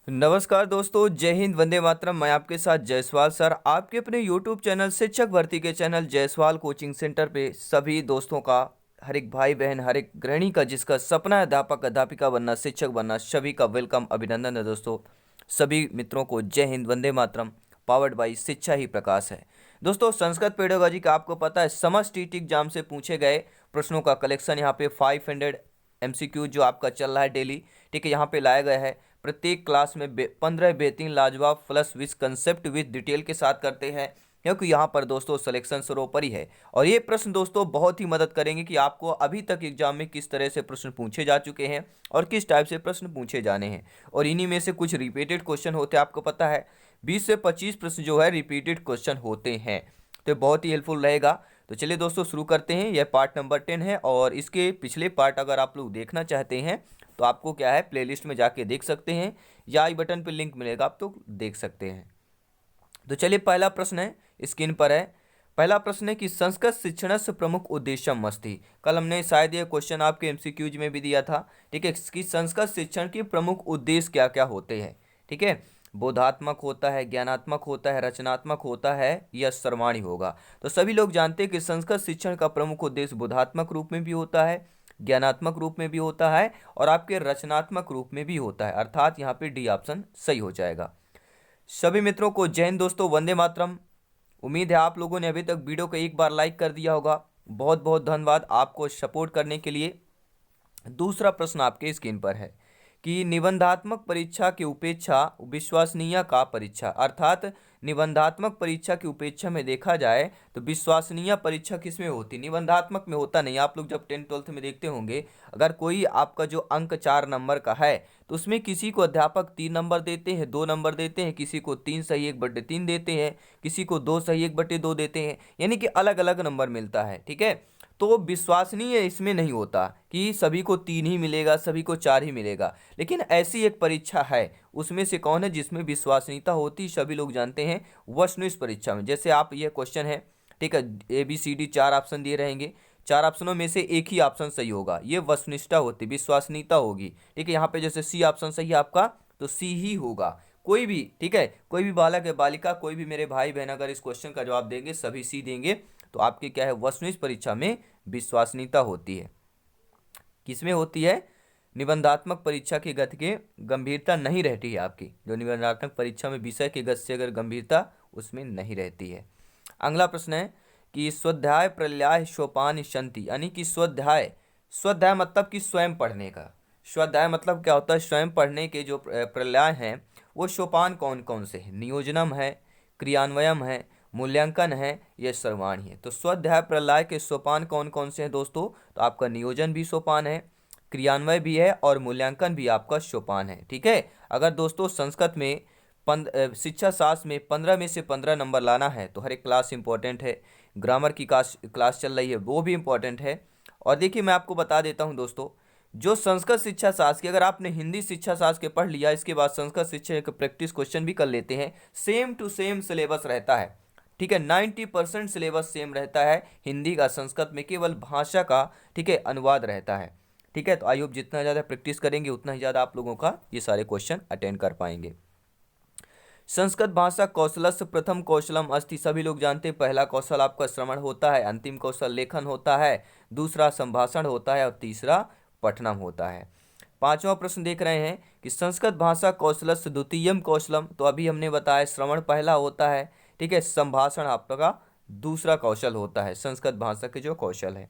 नमस्कार दोस्तों, जय हिंद, वंदे मातरम। मैं आपके साथ जायसवाल सर, आपके अपने YouTube चैनल शिक्षक भर्ती के चैनल जायसवाल कोचिंग सेंटर पे सभी दोस्तों का, हर एक भाई बहन, हर एक गृहिणी का जिसका सपना है अध्यापक अध्यापिका बनना, शिक्षक बनना, सभी का वेलकम, अभिनंदन है दोस्तों। सभी मित्रों को जय हिंद, वंदे मातरम। पावर्ड बाई शिक्षा ही प्रकाश है। दोस्तों, संस्कृत पेडागोजी का आपको पता है समस्त टीटी एग्जाम से पूछे गए प्रश्नों का कलेक्शन यहाँ पे 500 MCQ जो आपका चल रहा है डेली, ठीक है, यहाँ पे लाया गया है। प्रत्येक क्लास में 15 बेहतरीन लाजवाब plus with concept with detail के साथ करते हैं, क्योंकि यहाँ पर दोस्तों सिलेक्शन सर्वोपरि है। और ये प्रश्न दोस्तों बहुत ही मदद करेंगे कि आपको अभी तक एग्जाम में किस तरह से प्रश्न पूछे जा चुके हैं और किस टाइप से प्रश्न पूछे जाने हैं। और इन्हीं में से कुछ रिपीटेड क्वेश्चन होते हैं, आपको पता है 20 से 25 प्रश्न जो है रिपीटेड क्वेश्चन होते हैं, तो बहुत ही हेल्पफुल रहेगा। तो चलिए दोस्तों शुरू करते हैं। यह पार्ट नंबर 10 है और इसके पिछले पार्ट अगर आप लोग देखना चाहते हैं तो आपको क्या है, प्लेलिस्ट में जाके देख सकते हैं या आई बटन पर लिंक मिलेगा, आप तो देख सकते हैं। तो चलिए पहला प्रश्न है, स्क्रीन पर है। पहला प्रश्न है कि संस्कृत शिक्षणस्य प्रमुख उद्देश्यम अस्ति। कल हमने शायद ये क्वेश्चन आपके एमसीक्यूज में भी दिया था, ठीक है, कि संस्कृत शिक्षण के प्रमुख उद्देश्य क्या क्या होते हैं। ठीक है, बोधात्मक होता है, ज्ञानात्मक होता है, रचनात्मक होता है या सर्वाणी होगा। तो सभी लोग जानते हैं कि संस्कृत शिक्षण का प्रमुख उद्देश्य बोधात्मक रूप में भी होता है, ज्ञानात्मक रूप में भी होता है और आपके रचनात्मक रूप में भी होता है, अर्थात यहाँ पे डी ऑप्शन सही हो जाएगा। सभी मित्रों को जय हिंद दोस्तों, वंदे मातरम। उम्मीद है आप लोगों ने अभी तक वीडियो को एक बार लाइक कर दिया होगा। बहुत बहुत धन्यवाद आपको सपोर्ट करने के लिए। दूसरा प्रश्न आपके स्क्रीन पर है कि निबंधात्मक परीक्षा की उपेक्षा विश्वसनीय का परीक्षा, अर्थात निबंधात्मक परीक्षा की उपेक्षा में देखा जाए तो विश्वसनीय परीक्षा किस में होती, निबंधात्मक में होता नहीं। आप लोग जब 10th-12th में देखते होंगे, अगर कोई आपका जो अंक 4 नंबर का है तो उसमें किसी को अध्यापक 3 नंबर देते हैं, 2 नंबर देते हैं, किसी को 3 सही 1/3 देते हैं, किसी को 2 सही 1/2 देते हैं, यानी कि अलग अलग नंबर मिलता है। ठीक है, तो विश्वसनीय इसमें नहीं होता कि सभी को 3 ही मिलेगा, सभी को 4 ही मिलेगा। लेकिन ऐसी एक परीक्षा है, उसमें से कौन है जिसमें विश्वसनीयता होती, सभी लोग जानते हैं, वस्तुनिष्ठ परीक्षा में। जैसे आप ये क्वेश्चन है, ठीक है, ABCD 4 ऑप्शन दिए रहेंगे, 4 ऑप्शनों में से एक ही ऑप्शन सही होगा, ये वस्तुनिष्ठता होती, विश्वसनीयता होगी। ठीक है, यहाँ पे जैसे C ऑप्शन सही है आपका, तो C ही होगा। कोई भी, ठीक है, कोई भी बालक है, बालिका, कोई भी मेरे भाई बहन अगर इस क्वेश्चन का जवाब देंगे सभी C देंगे, तो आपकी क्या है, वस्तुनिष्ठ परीक्षा में विश्वसनीयता होती है। किसमें होती है, निबंधात्मक परीक्षा की गति के गंभीरता नहीं रहती है आपकी, जो निबंधात्मक परीक्षा में विषय के गति से अगर गंभीरता उसमें नहीं रहती है। अगला प्रश्न है कि स्वाध्याय प्रलयाय सोपान संति, यानी कि स्वाध्याय, स्वाध्याय मतलब कि स्वयं पढ़ने का, स्वाध्याय मतलब क्या होता है, स्वयं पढ़ने के जो प्रलयाय हैं वो सोपान कौन कौन से हैं, नियोजनम है, क्रियान्वयम है, मूल्यांकन है, ये सर्वाणी है। तो स्वाध्याय प्रलय के सोपान कौन कौन से हैं दोस्तों, तो आपका नियोजन भी सोपान है, क्रियान्वय भी है और मूल्यांकन भी आपका सोपान है। ठीक है, अगर दोस्तों संस्कृत में शिक्षा शास्त्र में 15 में से 15 नंबर लाना है तो हर एक क्लास इंपॉर्टेंट है। ग्रामर की क्लास चल रही है वो भी इंपॉर्टेंट है। और देखिए मैं आपको बता देता हूँ दोस्तों, जो संस्कृत शिक्षा शास्त्र की, अगर आपने हिंदी शिक्षा शास्त्र के पढ़ लिया, इसके बाद संस्कृत शिक्षा के प्रैक्टिस क्वेश्चन भी कर लेते हैं, सेम टू सेम सिलेबस रहता है। ठीक है, 90% सिलेबस सेम रहता है हिंदी का संस्कृत में, केवल भाषा का, ठीक है, अनुवाद रहता है। ठीक है, तो आई होप जितना ज़्यादा प्रैक्टिस करेंगे उतना ही ज़्यादा आप लोगों का ये सारे क्वेश्चन अटेंड कर पाएंगे। संस्कृत भाषा कौशलस्य प्रथम कौशलम अस्ति, सभी लोग जानते हैं पहला कौशल आपका श्रवण होता है, अंतिम कौशल लेखन होता है, दूसरा संभाषण होता है और तीसरा पठनम होता है। पांचवा प्रश्न देख रहे हैं कि संस्कृत भाषा कौशलस्य द्वितीयम कौशलम, तो अभी हमने बताया श्रवण पहला होता है, ठीक है, संभाषण आपका दूसरा कौशल होता है संस्कृत भाषा के जो कौशल है।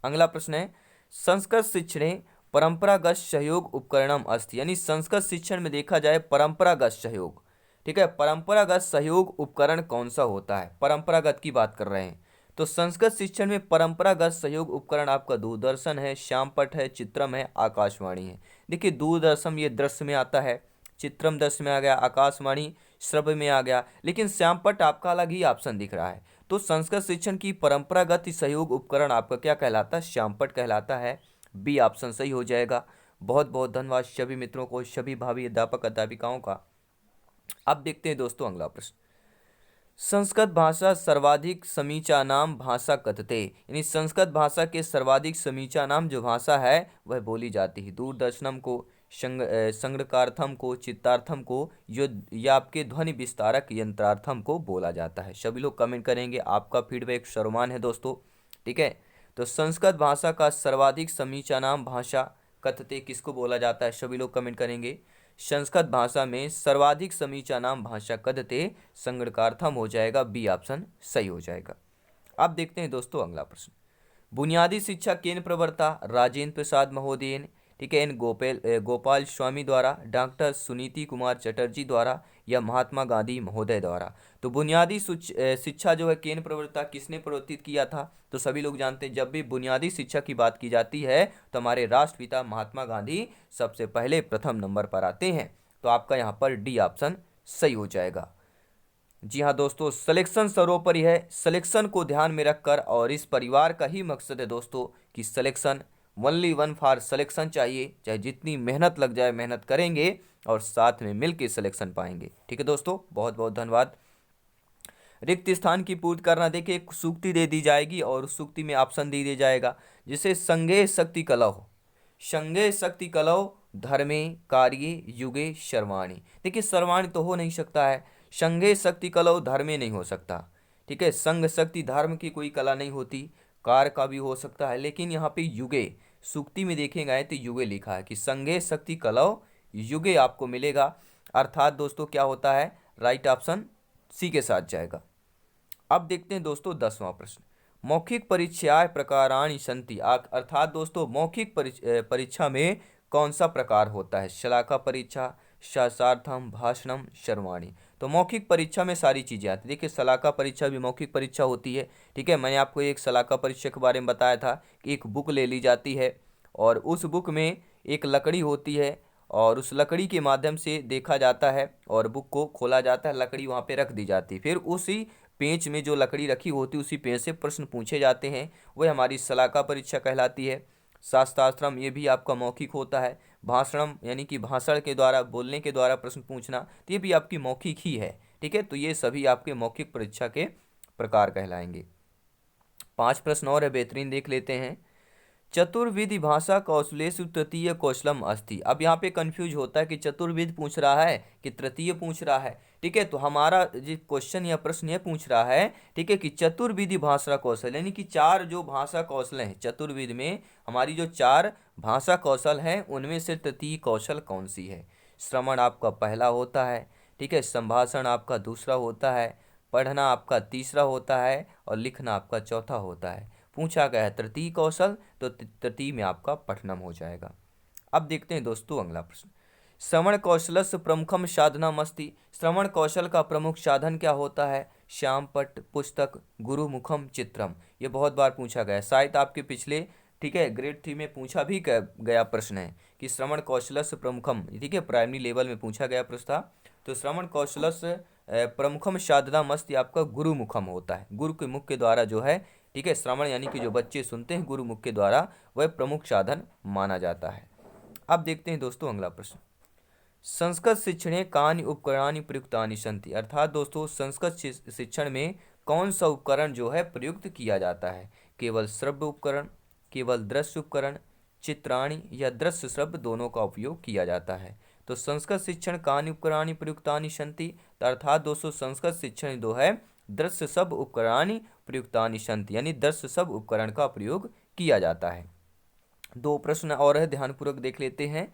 अगला प्रश्न है संस्कृत शिक्षणे परंपरागत सहयोग उपकरणम अस्ति, यानी संस्कृत शिक्षण में देखा जाए परंपरागत सहयोग, ठीक है, परंपरागत सहयोग उपकरण कौन सा होता है, परंपरागत की बात कर रहे हैं, तो संस्कृत शिक्षण में परंपरागत सहयोग उपकरण आपका दूरदर्शन है, श्यामपट्ट है, चित्रम है, आकाशवाणी है। देखिए दूरदर्शन ये दृश्य में आता है, चित्रम दृश्य में आ गया, आकाशवाणी श्रव्य में आ गया, लेकिन श्यामपट्ट आपका अलग ही ऑप्शन दिख रहा है। तो संस्कृत शिक्षण की परंपरागत सहयोग उपकरण आपका क्या कहलाता है, श्यामपट्ट कहलाता है। बी ऑप्शन सही हो जाएगा। बहुत बहुत धन्यवाद सभी मित्रों को, सभी भावी अध्यापक अध्यापिकाओं का। अब देखते हैं दोस्तों अगला प्रश्न, संस्कृत भाषा सर्वाधिक समीचा नाम भाषा कथते, यानी संस्कृत भाषा के सर्वाधिक समीचा नाम जो भाषा है वह बोली जाती है, दूरदर्शनम को, संगणकार्थम को, चित्तार्थम को, या आपके ध्वनि विस्तारक यंत्रार्थम को बोला जाता है। सभी लोग कमेंट करेंगे, आपका फीडबैक सर्वमान्य है दोस्तों। ठीक है, तो संस्कृत भाषा का सर्वाधिक समीचा नाम भाषा कथते किसको बोला जाता है? सभी लोग कमेंट करेंगे। संस्कृत भाषा में सर्वाधिक समीचा नाम भाषा कथते, संगणकार्थम हो जाएगा, बी ऑप्शन सही हो जाएगा। अब देखते हैं दोस्तों अगला प्रश्न। बुनियादी शिक्षा केन प्रवर्ता? राजेंद्र प्रसाद महोदय, ठीक है, इन गोपाल स्वामी द्वारा, डॉक्टर सुनीति कुमार चटर्जी द्वारा, या महात्मा गांधी महोदय द्वारा। तो बुनियादी शिक्षा जो है केन प्रवर्ता, किसने प्रवर्तित किया था? तो सभी लोग जानते हैं जब भी बुनियादी शिक्षा की बात की जाती है तो हमारे राष्ट्रपिता महात्मा गांधी सबसे पहले प्रथम नंबर पर आते हैं। तो आपका यहाँ पर डी ऑप्शन सही हो जाएगा। जी हाँ दोस्तों, सिलेक्शन सर्वोपरि है। सिलेक्शन को ध्यान में रखकर, और इस परिवार का ही मकसद है दोस्तों कि selection, only one for selection चाहिए, चाहे जितनी मेहनत लग जाए मेहनत करेंगे और साथ में मिलकर सिलेक्शन पाएंगे। ठीक है दोस्तों, बहुत बहुत धन्यवाद। रिक्त स्थान की पूर्ति करना, देखिए एक सूक्ति दे दी जाएगी और उस सूक्ति में ऑप्शन दे दिया जाएगा, जिसे संगे शक्ति कलौ, संगे शक्ति कलौ, धर्मे कार्ये युगे सर्वाणि। देखिए सर्वाणि तो हो नहीं सकता है, संगे शक्ति कलौ धर्मे नहीं हो सकता। ठीक है, संग शक्ति धर्म की कोई कला नहीं होती, कार का भी हो सकता है, लेकिन यहाँ पे युगे सूक्ति में देखेंगे तो युगे लिखा है कि संगे शक्ति कलौ युगे आपको मिलेगा। अर्थात दोस्तों क्या होता है, राइट ऑप्शन सी के साथ जाएगा। अब देखते हैं दोस्तों 10वां प्रश्न। मौखिक परीक्षाएं प्रकाराणि सन्ति, अर्थात दोस्तों मौखिक परीक्षा में कौन सा प्रकार होता है? शलाका परीक्षा, शास्त्रार्थम, भाषणम, सर्वाणि। तो मौखिक परीक्षा में सारी चीज़ें आती है। देखिए शलाका परीक्षा भी मौखिक परीक्षा होती है। ठीक है, मैंने आपको एक शलाका परीक्षा के बारे में बताया था कि एक बुक ले ली जाती है और उस बुक में एक लकड़ी होती है और उस लकड़ी के माध्यम से देखा जाता है और बुक को खोला जाता है, लकड़ी वहाँ पे रख दी जाती है, फिर उसी पेंच में जो लकड़ी रखी होती है उसी पेंच से प्रश्न पूछे जाते हैं, वह हमारी शलाका परीक्षा कहलाती है। शास्त्रार्थम ये भी आपका मौखिक होता है। भाषणम यानी कि भाषण के द्वारा, बोलने के द्वारा प्रश्न पूछना, तो ये भी आपकी मौखिक ही है। ठीक है, तो ये सभी आपके मौखिक परीक्षा के प्रकार कहलाएंगे। 5 प्रश्न और है, बेहतरीन देख लेते हैं। चतुर्विधि भाषा कौशलेषु तृतीय कौशलम अस्ति। अब यहाँ पे कंफ्यूज होता है कि चतुर्विध पूछ रहा है कि तृतीय पूछ रहा है। ठीक है, तो हमारा जो क्वेश्चन या प्रश्न ये पूछ रहा है, ठीक है, कि चतुर्विधि भाषा कौशल, यानी कि 4 जो भाषा कौशल हैं चतुर्विध में, हमारी जो 4 भाषा कौशल हैं उनमें से तृतीय कौशल कौन सी है? श्रवण आपका पहला होता है, ठीक है, संभाषण आपका दूसरा होता है, पढ़ना आपका तीसरा होता है और लिखना आपका चौथा होता है। पूछा गया है तृतीय कौशल, तो तृतीय में आपका पठनम हो जाएगा। अब देखते हैं दोस्तों अगला प्रश्न। श्रवण कौशलस्य प्रमुखम साधनमस्ति। श्रवण कौशल का प्रमुख साधन क्या होता है? श्यामपट्ट, पुस्तक, गुरुमुखम, चित्रम। ये बहुत बार पूछा गया है, शायद आपके पिछले, ठीक है, ग्रेड 3 में पूछा भी गया प्रश्न है कि श्रवण कौशलस्य प्रमुखम, ठीक है, प्राइमरी लेवल में पूछा गया प्रश्न था। तो श्रवण कौशलस्य प्रमुखम साधनमस्ति आपका गुरुमुखम होता है, गुरु के मुख के द्वारा जो है, ठीक है, श्रवण यानी कि जो बच्चे सुनते हैं गुरुमुख के द्वारा, वह प्रमुख साधन माना जाता है। अब देखते हैं दोस्तों अगला प्रश्न। संस्कृत शिक्षणे कानि उपकरणानि प्रयुक्तानि सन्ति। अर्थात दोस्तों संस्कृत शिक्षण में कौन सा उपकरण जो है प्रयुक्त किया जाता है? केवल श्रव्य उपकरण, केवल दृश्य उपकरण, चित्राणि या दृश्य श्रव्य दोनों का उपयोग किया जाता है। तो संस्कृत शिक्षण कानि उपकरणानि प्रयुक्तानि सन्ति, अर्थात दोस्तों संस्कृत शिक्षण जो है दृश्य सब उपकरणानि प्रयुक्तानि सन्ति, यानी दृश्य सब उपकरण का प्रयोग किया जाता है। 2 प्रश्न और है, ध्यानपूर्वक देख लेते हैं।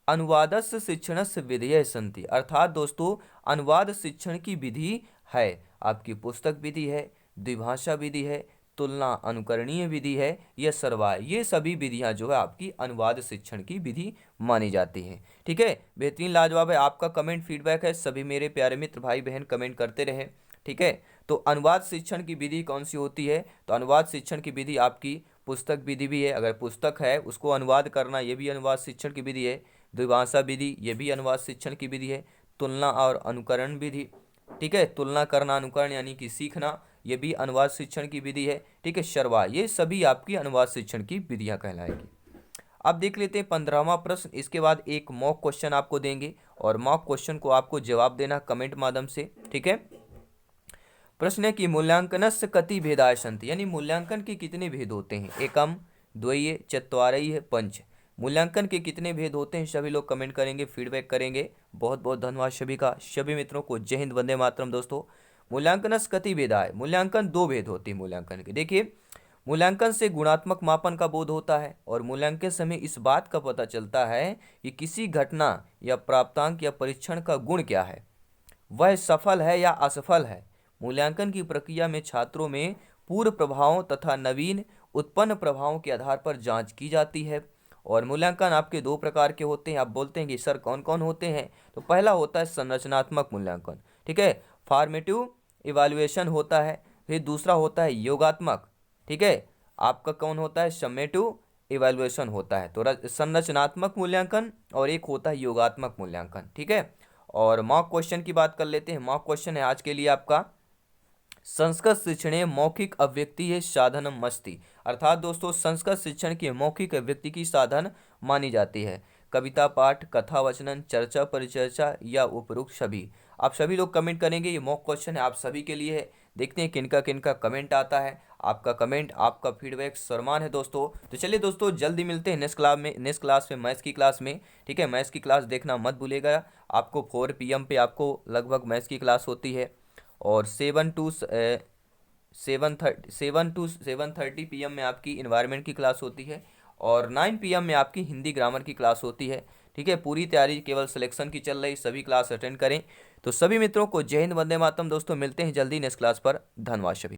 अनुवादस्य शिक्षणस्य विधयः सन्ति। अर्थात दोस्तों अनुवाद शिक्षण की विधि है, आपकी पुस्तक विधि है, द्विभाषा विधि है, तुलना अनुकरणीय विधि है, यह सर्वाय, ये सभी विधियां जो है आपकी अनुवाद शिक्षण की विधि मानी जाती है। ठीक है, बेहतरीन लाजवाब है। आपका कमेंट फीडबैक है, सभी मेरे प्यारे मित्र भाई बहन कमेंट करते रहे। ठीक है, तो अनुवाद शिक्षण की विधि कौन सी होती है? तो अनुवाद शिक्षण की विधि आपकी पुस्तक विधि भी है, अगर पुस्तक है उसको अनुवाद करना, ये भी अनुवाद शिक्षण की विधि है। द्विभाषा विधि, ये भी अनुवाद शिक्षण की विधि है। तुलना और अनुकरण विधि, ठीक है, तुलना करना, अनुकरण यानी कि सीखना, ये भी अनुवाद शिक्षण की विधि है। ठीक है, शर्वा, ये सभी आपकी अनुवाद शिक्षण की विधियां कहलाएगी। अब देख लेते हैं 15वां प्रश्न। इसके बाद एक मॉक क्वेश्चन आपको देंगे और मॉक क्वेश्चन को आपको जवाब देना कमेंट माध्यम से। ठीक है, प्रश्न है कि मूल्यांकनस्य कति भेदाः सन्ति, यानी मूल्यांकन के कितने भेद होते हैं? एकम, द्वय्य, चत्वारयः, पंच। मूल्यांकन के कितने भेद होते हैं, सभी लोग कमेंट करेंगे, फीडबैक करेंगे। बहुत बहुत धन्यवाद सभी का, सभी मित्रों को जय हिंद, वंदे मातरम। दोस्तों, मूल्यांकनस कति भेदा है, मूल्यांकन दो भेद होती है मूल्यांकन के। देखिए, मूल्यांकन से गुणात्मक मापन का बोध होता है और मूल्यांकन से हमें इस बात का पता चलता है कि किसी घटना या प्राप्तांक या परीक्षण का गुण क्या है, वह सफल है या असफल है। मूल्यांकन की प्रक्रिया में छात्रों में पूर्व प्रभावों तथा नवीन उत्पन्न प्रभावों के आधार पर जांच की जाती है। और मूल्यांकन आपके दो प्रकार के होते हैं। आप बोलते हैं कि सर कौन कौन होते हैं, तो पहला होता है संरचनात्मक मूल्यांकन, ठीक है, फॉर्मेटिव इवैल्यूएशन होता है। फिर दूसरा होता है योगात्मक, ठीक है, आपका कौन होता है, समेटिव इवैल्यूएशन होता है। तो संरचनात्मक मूल्यांकन और एक होता है योगात्मक मूल्यांकन, ठीक है। और मॉक क्वेश्चन की बात कर लेते हैं। मॉक क्वेश्चन है आज के लिए आपका, संस्कृत शिक्षण मौखिक अभिव्यक्ति है साधनम मस्ति। अर्थात दोस्तों, संस्कृत शिक्षण की मौखिक अभिव्यक्ति की साधन मानी जाती है। कविता पाठ, कथा वचनन, चर्चा परिचर्चा या उपरोक्त सभी। आप सभी लोग कमेंट करेंगे, ये मॉक क्वेश्चन है आप सभी के लिए है। देखते हैं किनका किनका कमेंट आता है। आपका कमेंट, आपका फीडबैक सम्मान है दोस्तों। तो चलिए दोस्तों, जल्दी मिलते हैं नेक्स्ट क्लास में, मैथ्स की क्लास में, ठीक है। मैथ्स की क्लास देखना मत भूलिएगा। आपको 4 PM पे आपको लगभग मैथ्स की क्लास होती है और 7 to 7:30 PM में आपकी इन्वायरमेंट की क्लास होती है और 9 PM में आपकी हिंदी ग्रामर की क्लास होती है, ठीक है। पूरी तैयारी केवल सिलेक्शन की चल रही, सभी क्लास अटेंड करें। तो सभी मित्रों को जय हिंद, वंदे मातरम। दोस्तों, मिलते हैं जल्दी नेक्स्ट क्लास पर। धन्यवाद सभी।